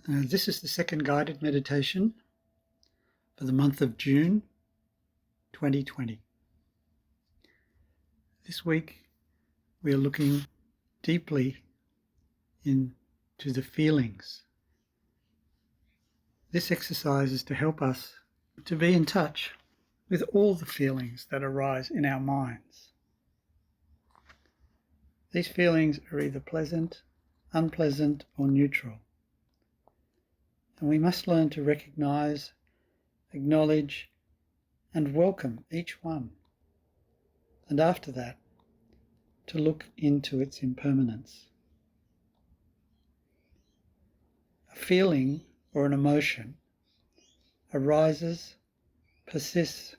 This is the second guided meditation for the month of June 2020. This week we are looking deeply into the feelings. This exercise is to help us to be in touch with all the feelings that arise in our minds. These feelings are either pleasant, unpleasant, or neutral. And we must learn to recognize, acknowledge, and welcome each one. And after that, to look into its impermanence. A feeling or an emotion arises, persists,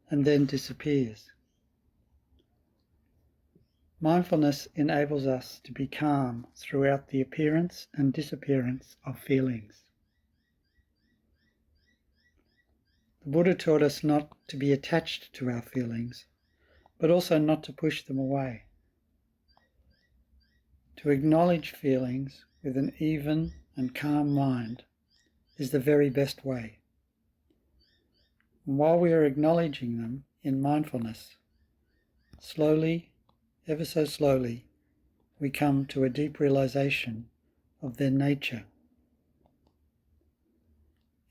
and then disappears. Mindfulness enables us to be calm throughout the appearance and disappearance of feelings. The Buddha taught us not to be attached to our feelings, but also not to push them away. To acknowledge feelings with an even and calm mind is the very best way. And while we are acknowledging them in mindfulness, slowly, ever so slowly, we come to a deep realization of their nature.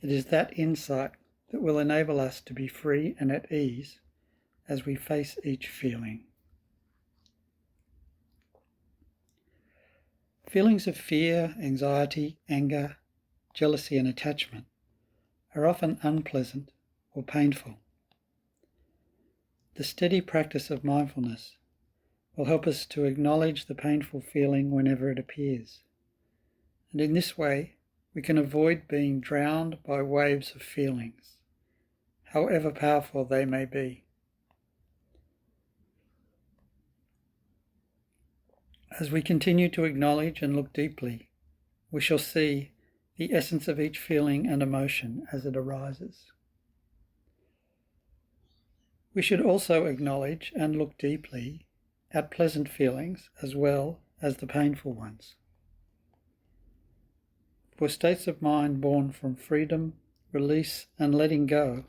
It is that insight that will enable us to be free and at ease as we face each feeling. Feelings of fear, anxiety, anger, jealousy, and attachment are often unpleasant or painful. The steady practice of mindfulness will help us to acknowledge the painful feeling whenever it appears. And in this way, we can avoid being drowned by waves of feelings, however powerful they may be. As we continue to acknowledge and look deeply, we shall see the essence of each feeling and emotion as it arises. We should also acknowledge and look deeply at pleasant feelings as well as the painful ones. For states of mind born from freedom, release, and letting go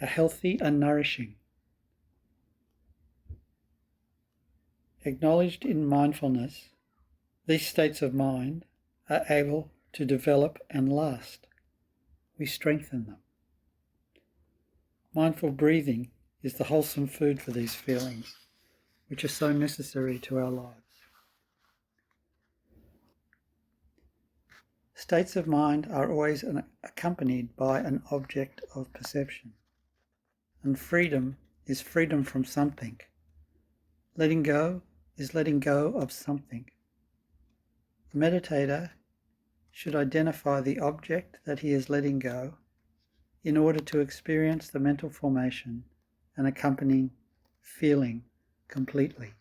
are healthy and nourishing. Acknowledged in mindfulness, these states of mind are able to develop and last. We strengthen them. Mindful breathing is the wholesome food for these feelings, which are so necessary to our lives. States of mind are always accompanied by an object of perception. And freedom is freedom from something. Letting go is letting go of something. The meditator should identify the object that he is letting go in order to experience the mental formation and accompanying feeling completely.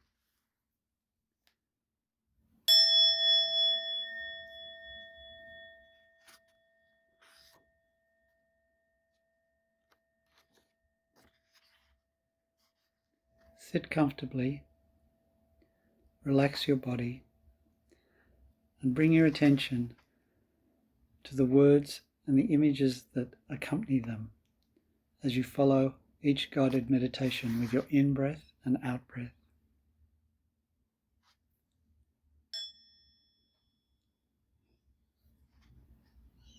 Sit comfortably, relax your body, and bring your attention to the words and the images that accompany them as you follow each guided meditation with your in-breath and out-breath.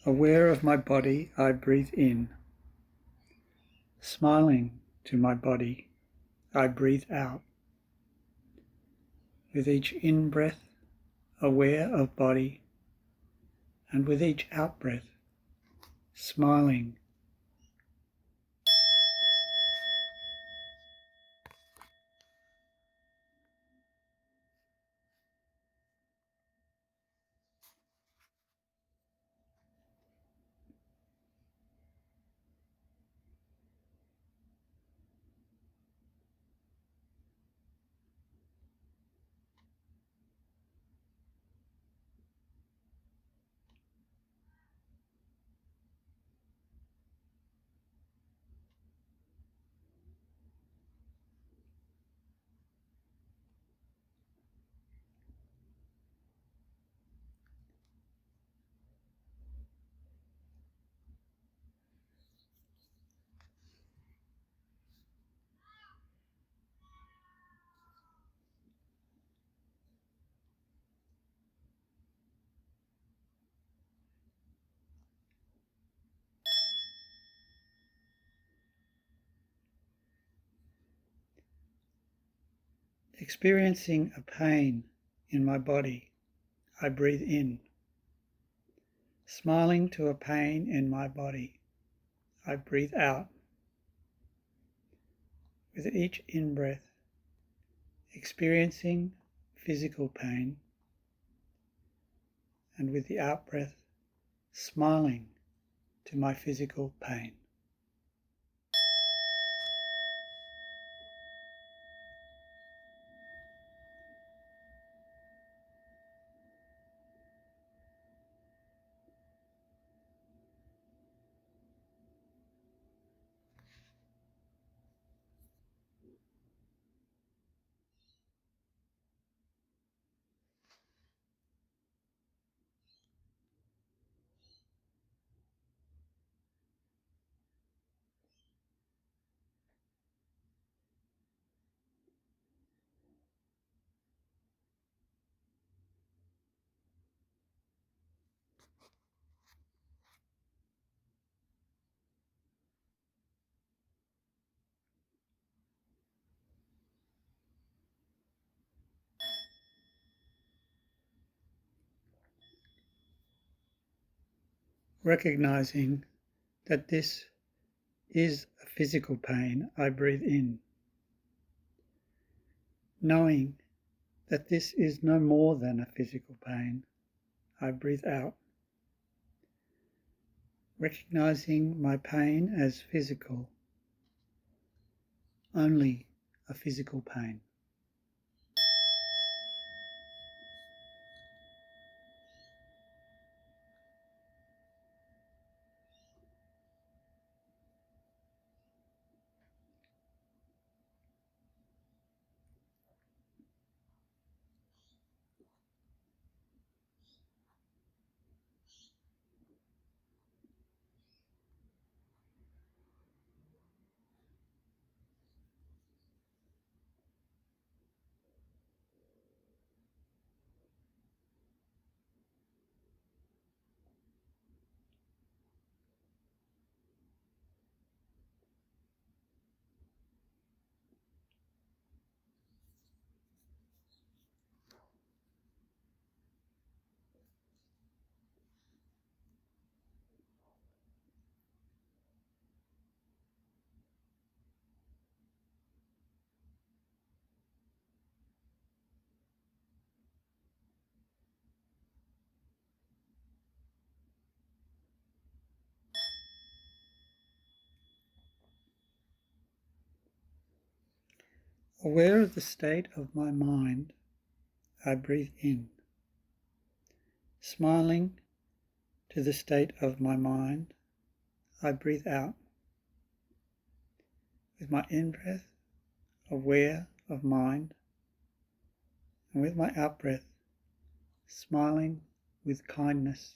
Aware of my body, I breathe in. Smiling to my body, I breathe out. With each in-breath, aware of body, and with each out-breath, smiling. Experiencing a pain in my body, I breathe in. Smiling to a pain in my body, I breathe out. With each in-breath, experiencing physical pain, and with the out-breath, smiling to my physical pain. Recognizing that this is a physical pain, I breathe in. Knowing that this is no more than a physical pain, I breathe out. Recognizing my pain as physical, only a physical pain. Aware of the state of my mind, I breathe in. Smiling to the state of my mind, I breathe out. With my in-breath, aware of mind, and with my out-breath, smiling with kindness.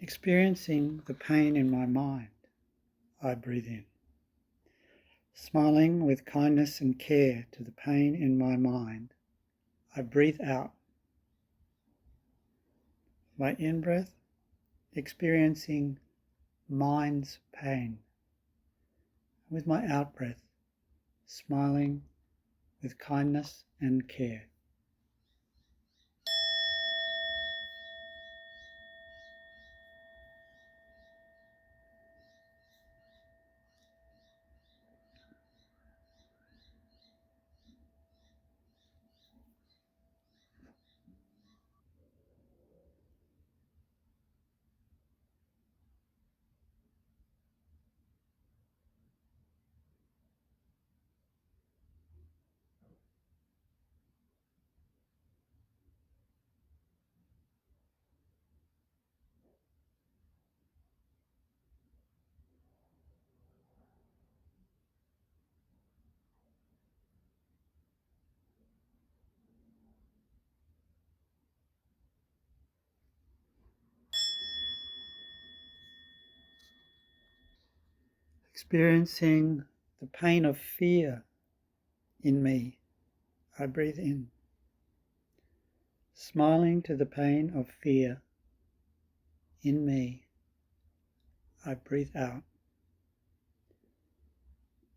Experiencing the pain in my mind, I breathe in. Smiling with kindness and care to the pain in my mind, I breathe out. My in-breath, experiencing mind's pain. With my out-breath, smiling with kindness and care. Experiencing the pain of fear in me, I breathe in. Smiling to the pain of fear in me, I breathe out.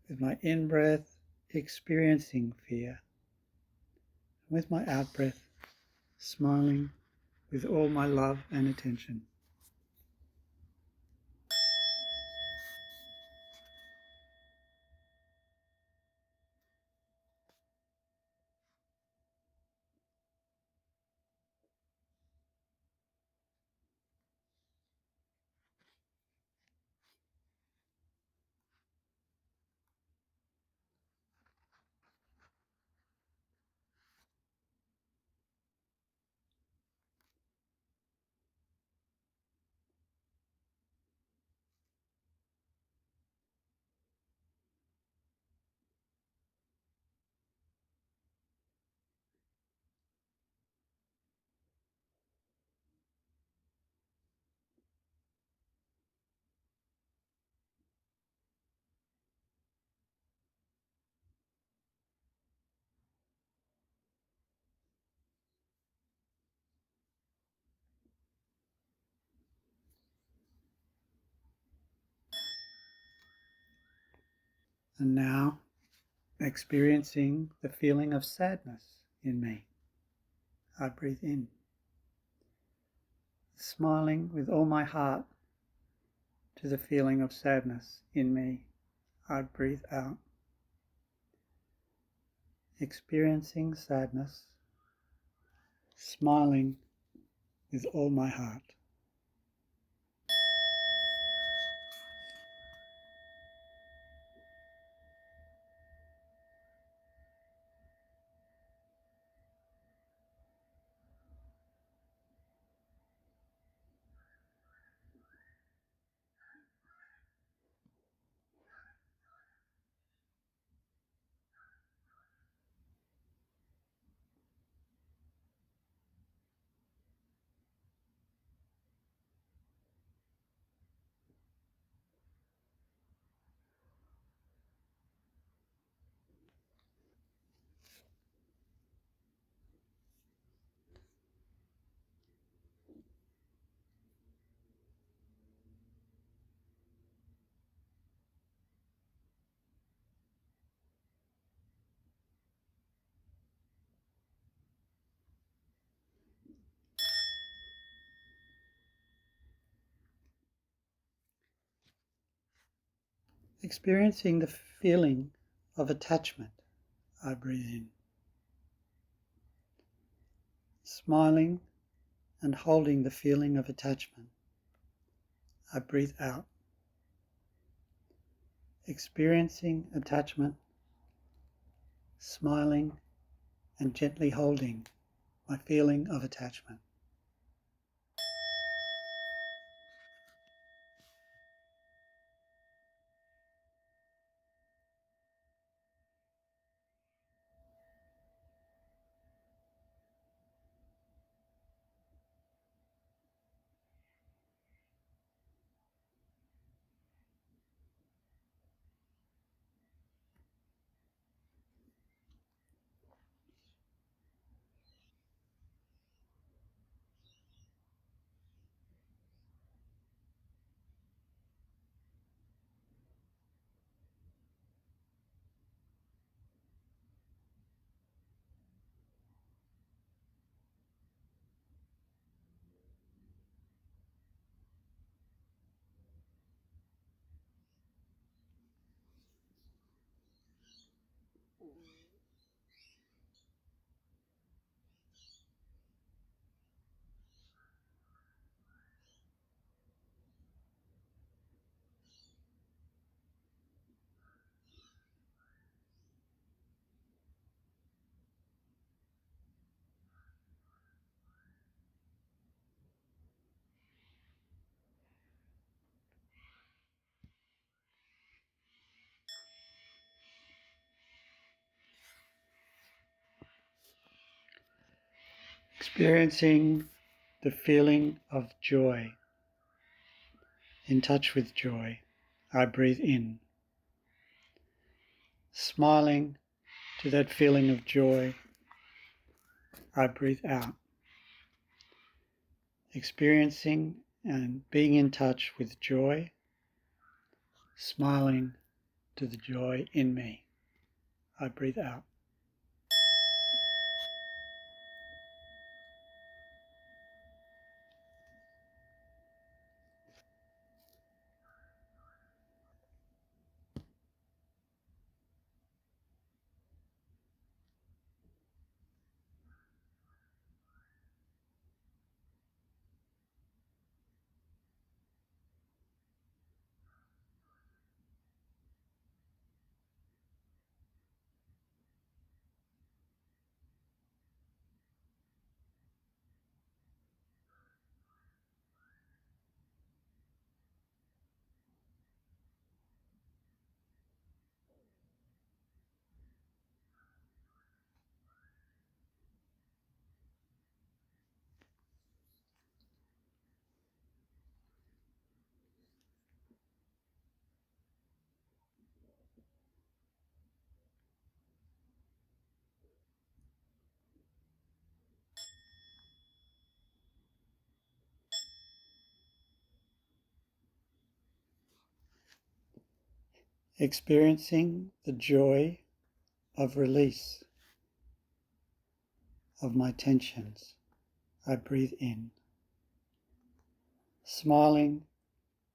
With my in-breath, experiencing fear. With my out-breath, smiling with all my love and attention. And now, experiencing the feeling of sadness in me, I breathe in. Smiling with all my heart to the feeling of sadness in me, I breathe out. Experiencing sadness, smiling with all my heart. Experiencing the feeling of attachment, I breathe in. Smiling and holding the feeling of attachment, I breathe out. Experiencing attachment, smiling and gently holding my feeling of attachment. Experiencing the feeling of joy, in touch with joy, I breathe in. Smiling to that feeling of joy, I breathe out. Experiencing and being in touch with joy, smiling to the joy in me, I breathe out. Experiencing the joy of release of my tensions, I breathe in. Smiling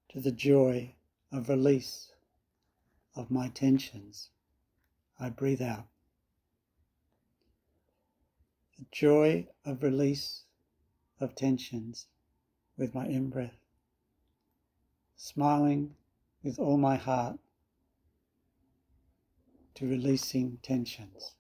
to the joy of release of my tensions, I breathe out. The joy of release of tensions with my in-breath. Smiling with all my heart to releasing tensions.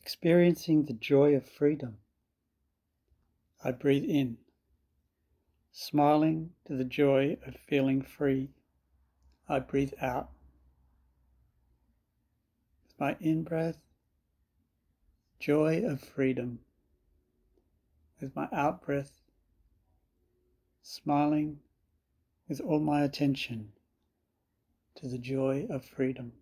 Experiencing the joy of freedom, I breathe in. Smiling to the joy of feeling free, I breathe out. With my in-breath, joy of freedom. With my out-breath, smiling with all my attention to the joy of freedom.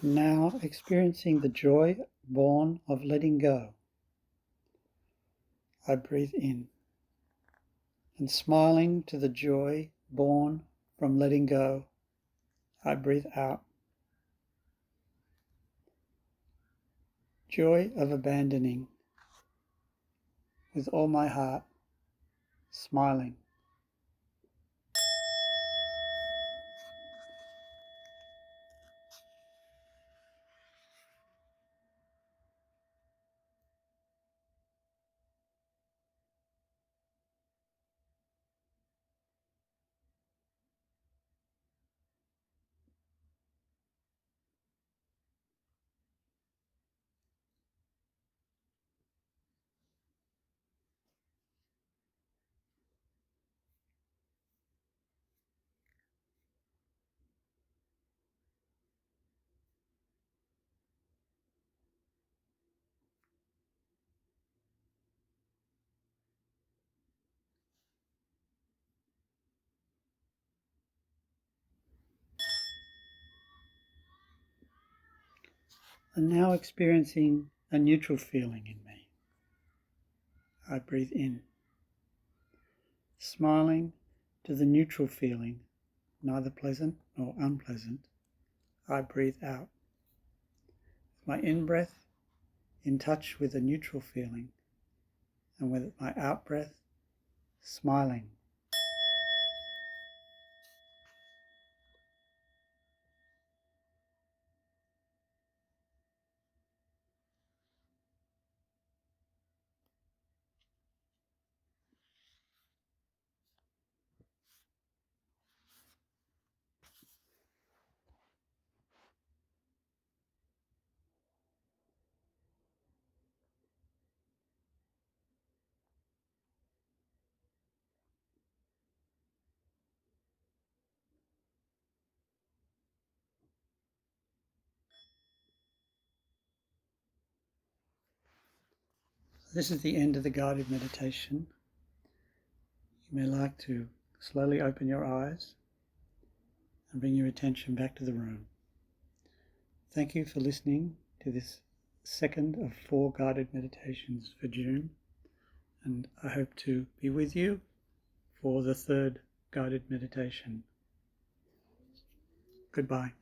And now experiencing the joy born of letting go, I breathe in. And smiling to the joy born from letting go, I breathe out. Joy of abandoning with all my heart, smiling. And now experiencing a neutral feeling in me, I breathe in. Smiling to the neutral feeling, neither pleasant nor unpleasant, I breathe out. My in-breath in touch with a neutral feeling, and with my out-breath smiling. This is the end of the guided meditation. You may like to slowly open your eyes and bring your attention back to the room. Thank you for listening to this second of 4 guided meditations for June, and I hope to be with you for the 3rd guided meditation. Goodbye.